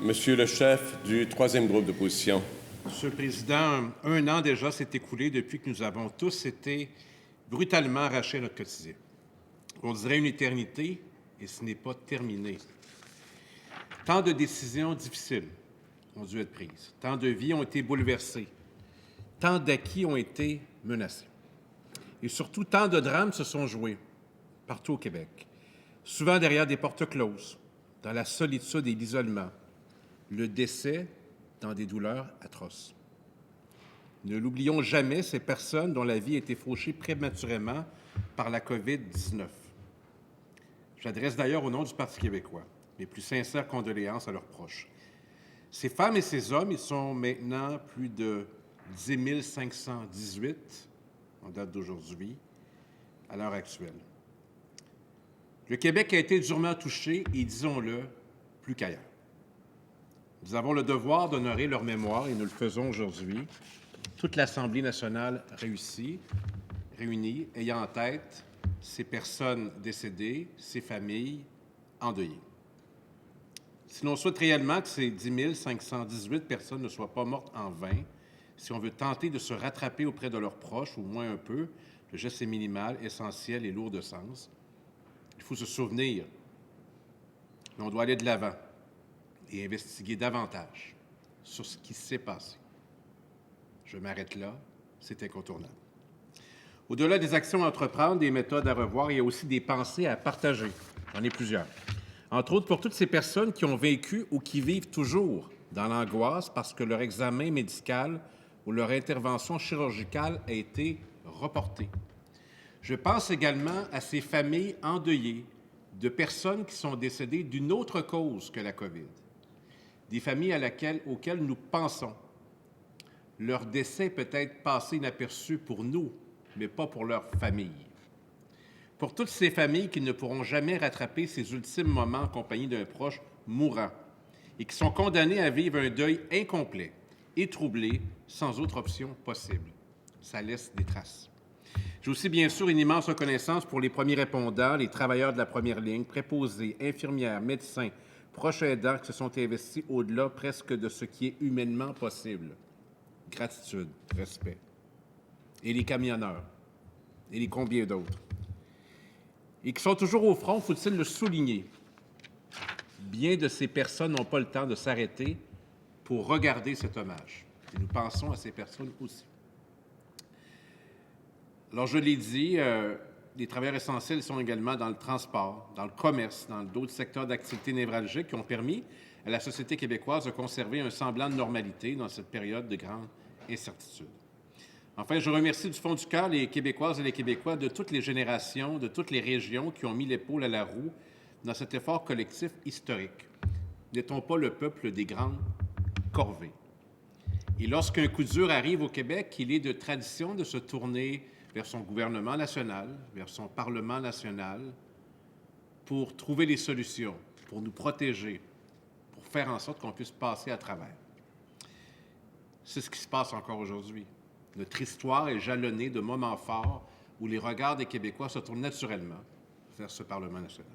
Monsieur le chef du troisième groupe d'opposition. Monsieur le Président, un an déjà s'est écoulé depuis que nous avons tous été brutalement arrachés à notre quotidien. On dirait une éternité et ce n'est pas terminé. Tant de décisions difficiles ont dû être prises. Tant de vies ont été bouleversées. Tant d'acquis ont été menacés. Et surtout, tant de drames se sont joués partout au Québec. Souvent derrière des portes closes, dans la solitude et l'isolement. Le décès dans des douleurs atroces. Ne l'oublions jamais, ces personnes dont la vie a été fauchée prématurément par la COVID-19. J'adresse d'ailleurs au nom du Parti québécois mes plus sincères condoléances à leurs proches. Ces femmes et ces hommes, ils sont maintenant plus de 10 518 en date d'aujourd'hui, à l'heure actuelle. Le Québec a été durement touché et, disons-le, plus qu'ailleurs. Nous avons le devoir d'honorer leur mémoire et nous le faisons aujourd'hui. Toute l'Assemblée nationale réunie, ayant en tête ces personnes décédées, ces familles endeuillées. Si l'on souhaite réellement que ces 10 518 personnes ne soient pas mortes en vain, si on veut tenter de se rattraper auprès de leurs proches, au moins un peu, le geste est minimal, essentiel et lourd de sens. Il faut se souvenir, mais on doit aller de l'avant et investiguer davantage sur ce qui s'est passé. Je m'arrête là, c'est incontournable. Au-delà des actions à entreprendre, des méthodes à revoir, il y a aussi des pensées à partager. J'en ai plusieurs. Entre autres, pour toutes ces personnes qui ont vécu ou qui vivent toujours dans l'angoisse parce que leur examen médical ou leur intervention chirurgicale a été reportée. Je pense également à ces familles endeuillées de personnes qui sont décédées d'une autre cause que la COVID. Des familles auxquelles nous pensons. Leur décès peut être passé inaperçu pour nous, mais pas pour leur famille. Pour toutes ces familles qui ne pourront jamais rattraper ces ultimes moments en compagnie d'un proche mourant et qui sont condamnées à vivre un deuil incomplet et troublé sans autre option possible. Ça laisse des traces. J'ai aussi bien sûr une immense reconnaissance pour les premiers répondants, les travailleurs de la première ligne, préposés, infirmières, médecins, proches aidants qui se sont investis au-delà presque de ce qui est humainement possible. Gratitude, respect. Et les camionneurs, et les combien d'autres. Et qui sont toujours au front, faut-il le souligner. Bien de ces personnes n'ont pas le temps de s'arrêter pour regarder cet hommage. Et nous pensons à ces personnes aussi. Alors, je l'ai dit, les travailleurs essentiels sont également dans le transport, dans le commerce, dans d'autres secteurs d'activité névralgiques qui ont permis à la société québécoise de conserver un semblant de normalité dans cette période de grande incertitude. Enfin, je remercie du fond du cœur les Québécoises et les Québécois de toutes les générations, de toutes les régions qui ont mis l'épaule à la roue dans cet effort collectif historique. N'est-on pas le peuple des grandes corvées? Et lorsqu'un coup dur arrive au Québec, il est de tradition de se tourner vers son gouvernement national, vers son Parlement national, pour trouver les solutions, pour nous protéger, pour faire en sorte qu'on puisse passer à travers. C'est ce qui se passe encore aujourd'hui. Notre histoire est jalonnée de moments forts où les regards des Québécois se tournent naturellement vers ce Parlement national.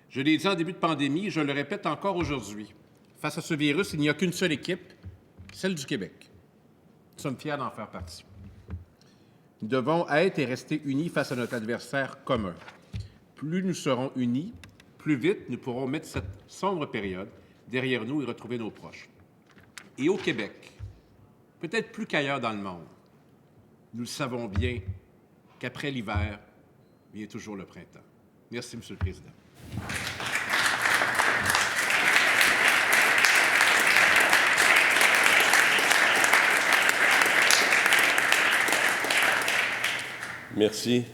Je l'ai dit en début de pandémie, je le répète encore aujourd'hui. Face à ce virus, il n'y a qu'une seule équipe, celle du Québec. Nous sommes fiers d'en faire partie. Nous devons être et rester unis face à notre adversaire commun. Plus nous serons unis, plus vite nous pourrons mettre cette sombre période derrière nous et retrouver nos proches. Et au Québec, peut-être plus qu'ailleurs dans le monde, nous le savons bien qu'après l'hiver, vient toujours le printemps. Merci, Monsieur le Président. Merci.